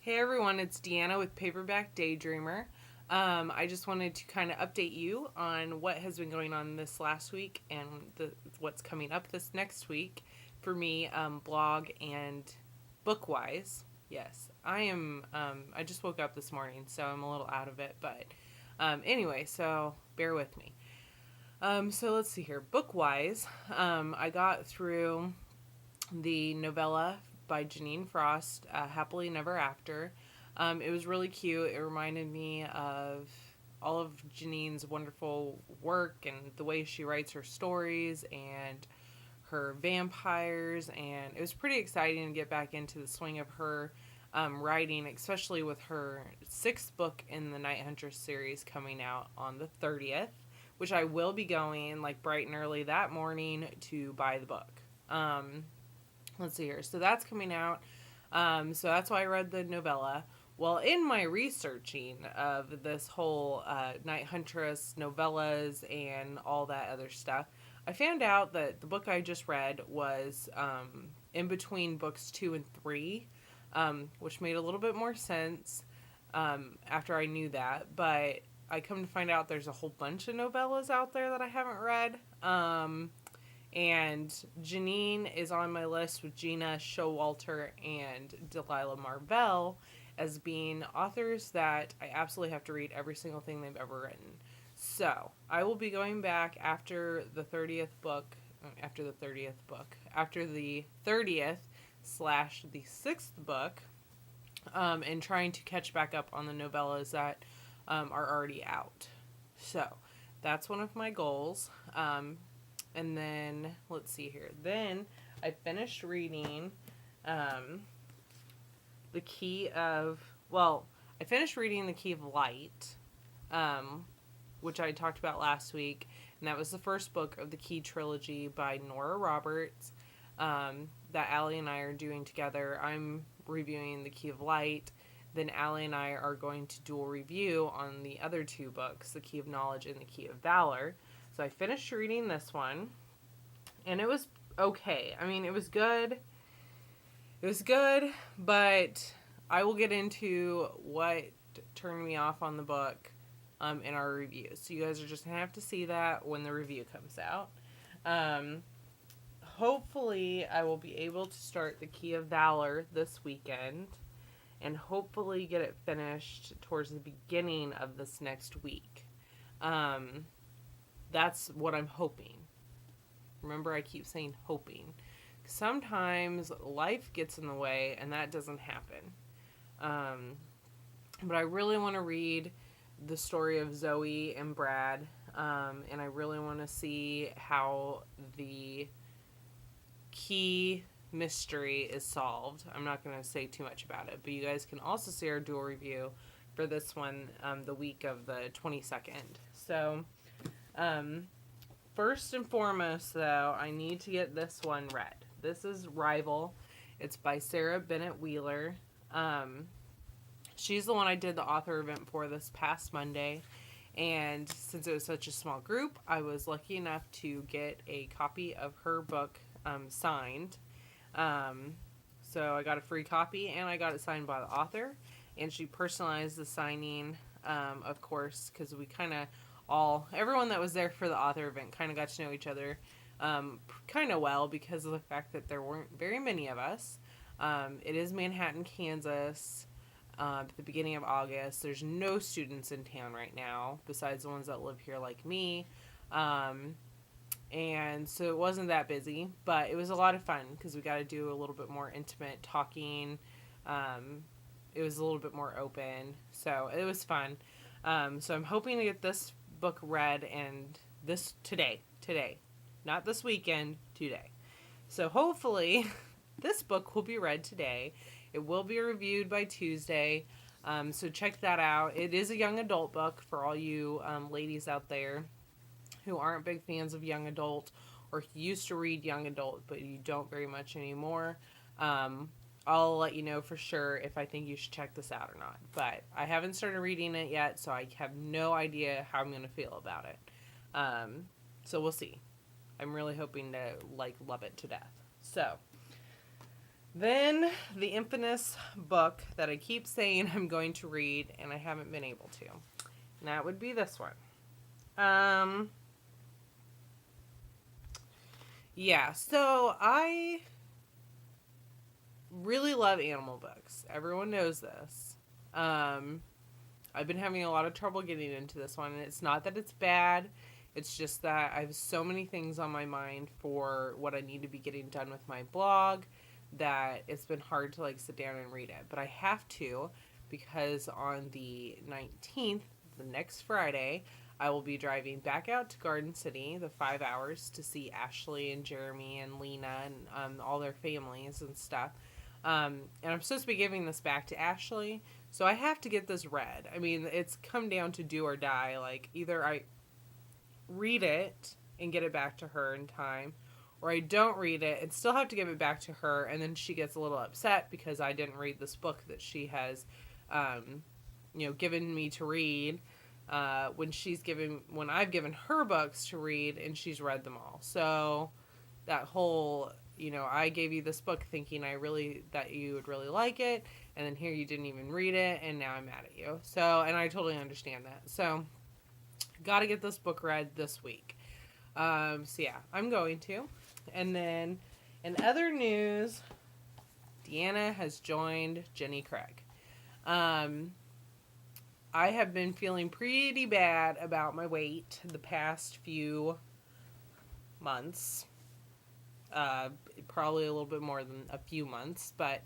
Hey everyone, it's Deanna with Paperback Daydreamer. I just wanted to kind of update you on what has been going on this last week and what's coming up this next week for me, blog and book wise. Yes, I am. I just woke up this morning, so I'm a little out of it, but anyway, so bear with me. So let's see here. Book wise, I got through the novella by Janine Frost, Happily Never After. It was really cute. It reminded me of all of Janine's wonderful work and the way she writes her stories and her vampires. And it was pretty exciting to get back into the swing of her writing, especially with her sixth book in the Night Huntress series coming out on the 30th, which I will be going like bright and early that morning to buy the book. Let's see here. So that's coming out. So that's why I read the novella. Well, in my researching of this whole Night Huntress novellas and all that other stuff, I found out that the book I just read was in between books 2 and 3, which made a little bit more sense after I knew that. But I come to find out there's a whole bunch of novellas out there that I haven't read. And Janine is on my list with Gina Showalter and Delilah Marvell as being authors that I absolutely have to read every single thing they've ever written. So I will be going back after the 30th book, after the 30th / the 6th book, and trying to catch back up on the novellas that are already out. So that's one of my goals. And then, let's see here. Then I finished reading The Key of Light, which I talked about last week. And that was the first book of the Key trilogy by Nora Roberts that Allie and I are doing together. I'm reviewing The Key of Light. Then Allie and I are going to dual review on the other two books, The Key of Knowledge and The Key of Valor. So I finished reading this one, and it was okay. I mean, it was good. But I will get into what turned me off on the book in our review. So you guys are just going to have to see that when the review comes out. Hopefully, I will be able to start The Key of Valor this weekend, and hopefully get it finished towards the beginning of this next week. That's what I'm hoping. Remember, I keep saying hoping. Sometimes life gets in the way, and that doesn't happen. But I really want to read the story of Zoe and Brad, and I really want to see how the key mystery is solved. I'm not going to say too much about it, but you guys can also see our dual review for this one the week of the 22nd. So, first and foremost, though, I need to get this one read. This is Rival. It's by Sarah Bennett Wheeler. She's the one I did the author event for this past Monday. And since it was such a small group, I was lucky enough to get a copy of her book signed. So I got a free copy, and I got it signed by the author. And she personalized the signing, of course, because we kind of everyone that was there for the author event kind of got to know each other kind of well because of the fact that there weren't very many of us. It is Manhattan, Kansas, at the beginning of August. There's no students in town right now besides the ones that live here like me. And so it wasn't that busy, but it was a lot of fun because we got to do a little bit more intimate talking. It was a little bit more open, so it was fun. So I'm hoping to get this book read and today, not this weekend, today. So hopefully this book will be read today. It will be reviewed by Tuesday. So check that out. It is a young adult book for all you ladies out there who aren't big fans of young adult or used to read young adult, but you don't very much anymore. I'll let you know for sure if I think you should check this out or not. But I haven't started reading it yet, so I have no idea how I'm going to feel about it. So we'll see. I'm really hoping to love it to death. So Then the infamous book that I keep saying I'm going to read and I haven't been able to. And that would be this one. Yeah, so I really love animal books. Everyone knows this. I've been having a lot of trouble getting into this one, and it's not that it's bad. It's just that I have so many things on my mind for what I need to be getting done with my blog that it's been hard to like sit down and read it. But I have to because on the 19th, the next Friday, I will be driving back out to Garden City, the 5 hours, to see Ashley and Jeremy and Lena and all their families and stuff. And I'm supposed to be giving this back to Ashley, so I have to get this read. I mean, it's come down to do or die. Like, either I read it and get it back to her in time, or I don't read it and still have to give it back to her, and then she gets a little upset because I didn't read this book that she has, given me to read. When I've given her books to read and she's read them all. So that whole, I gave you this book thinking that you would really like it, and then here you didn't even read it, and now I'm mad at you. So, and I totally understand that. So, got to get this book read this week. So yeah, I'm going to. And then, in other news, Deanna has joined Jenny Craig. I have been feeling pretty bad about my weight the past few months. Probably a little bit more than a few months, but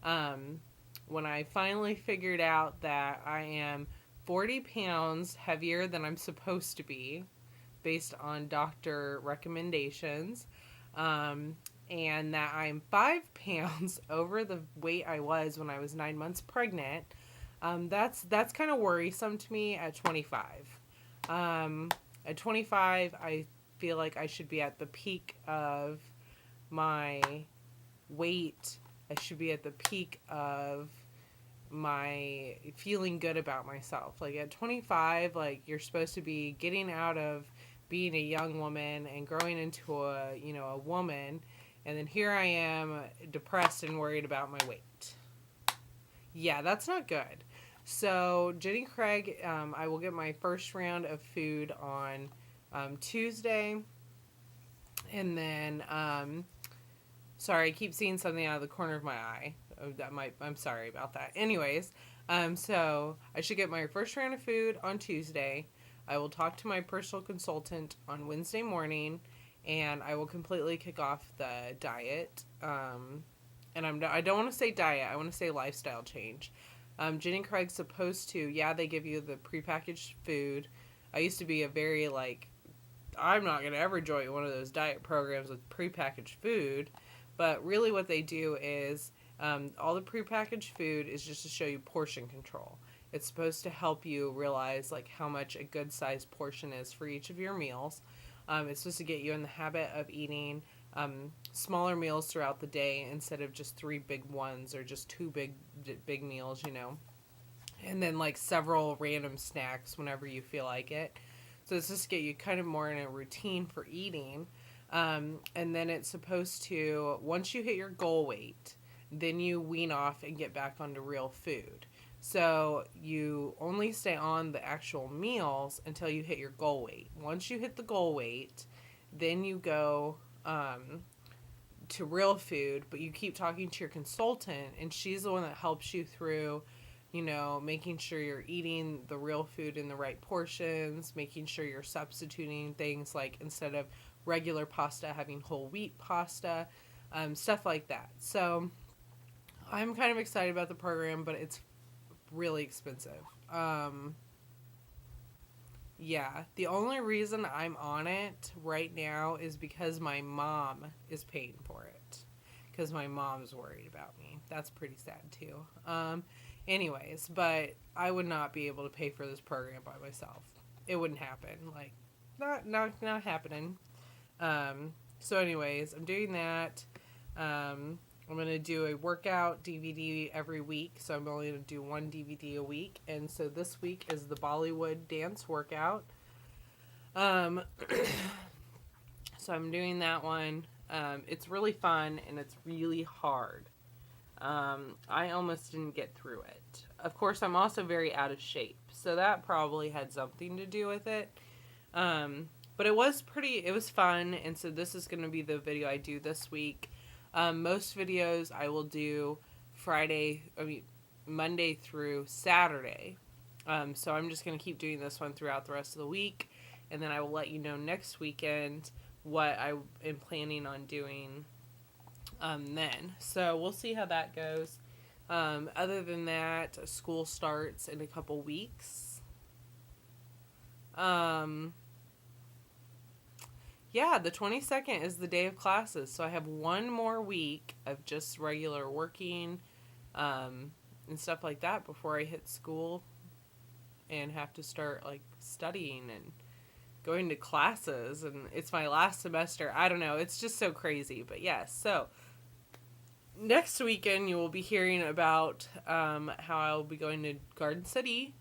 when I finally figured out that I am 40 pounds heavier than I'm supposed to be based on doctor recommendations, and that I'm 5 pounds over the weight I was when I was 9 months pregnant, that's kind of worrisome to me at 25. At 25, I feel like I should be at the peak of my weight. I should be at the peak of my feeling good about myself. Like at 25, like you're supposed to be getting out of being a young woman and growing into a woman, and then here I am depressed and worried about my weight. Yeah, that's not good. So Jenny Craig, I will get my first round of food on Tuesday, and then sorry, I keep seeing something out of the corner of my eye. I'm sorry about that. Anyways, so I should get my first round of food on Tuesday. I will talk to my personal consultant on Wednesday morning, and I will completely kick off the diet. And I don't want to say diet. I want to say lifestyle change. Jenny Craig's supposed to, they give you the prepackaged food. I used to be a very, I'm not going to ever join one of those diet programs with prepackaged food. But really what they do is all the prepackaged food is just to show you portion control. It's supposed to help you realize, how much a good-sized portion is for each of your meals. It's supposed to get you in the habit of eating smaller meals throughout the day instead of just 3 big ones or just 2 big meals, and then several random snacks whenever you feel like it. So it's just get you kind of more in a routine for eating, and then it's supposed to, once you hit your goal weight, then you wean off and get back onto real food. So you only stay on the actual meals until you hit your goal weight. Once you hit the goal weight, then you go to real food, but you keep talking to your consultant, and she's the one that helps you through, making sure you're eating the real food in the right portions, making sure you're substituting things like instead of regular pasta, having whole wheat pasta, stuff like that. So I'm kind of excited about the program, but it's really expensive. The only reason I'm on it right now is because my mom is paying for it. Because my mom's worried about me. That's pretty sad too. Anyways, but I would not be able to pay for this program by myself. It wouldn't happen. Not happening. So anyways, I'm doing that. I'm going to do a workout DVD every week, so I'm only going to do 1 DVD a week, and so this week is the Bollywood dance workout. So I'm doing that one. It's really fun, and it's really hard. I almost didn't get through it. Of course, I'm also very out of shape, so that probably had something to do with it. But it was fun, and so this is going to be the video I do this week. Most videos I will do Monday through Saturday. So I'm just going to keep doing this one throughout the rest of the week, and then I will let you know next weekend what I am planning on doing then. So we'll see how that goes. Other than that, school starts in a couple weeks. Yeah, the 22nd is the day of classes, so I have one more week of just regular working and stuff like that before I hit school and have to start like studying and going to classes, and it's my last semester. I don't know, it's just so crazy. But yes, so next weekend you will be hearing about how I will be going to Garden City.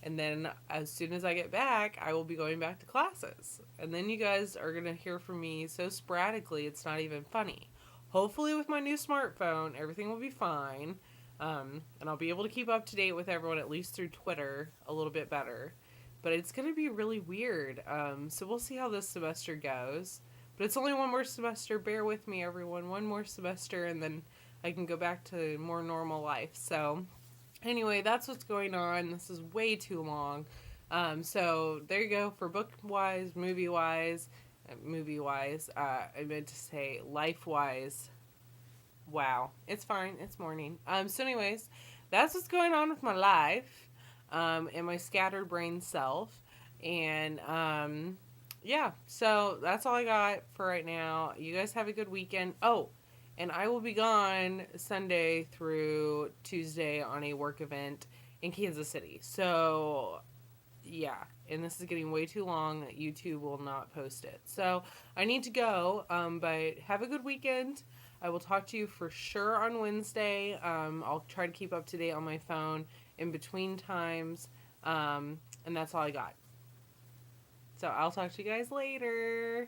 And then as soon as I get back, I will be going back to classes. And then you guys are going to hear from me so sporadically, it's not even funny. Hopefully with my new smartphone, everything will be fine. And I'll be able to keep up to date with everyone, at least through Twitter, a little bit better. But it's going to be really weird. So we'll see how this semester goes. But it's only one more semester. Bear with me, everyone. One more semester, and then I can go back to more normal life. So anyway, that's what's going on. This is way too long. So there you go for book-wise, movie-wise. I meant to say life-wise. Wow. It's fine. It's morning. So anyways, that's what's going on with my life and my scattered brain self. And yeah, so that's all I got for right now. You guys have a good weekend. Oh, and I will be gone Sunday through Tuesday on a work event in Kansas City. So, yeah. And this is getting way too long. YouTube will not post it. So, I need to go. But have a good weekend. I will talk to you for sure on Wednesday. I'll try to keep up to date on my phone in between times. And that's all I got. So, I'll talk to you guys later.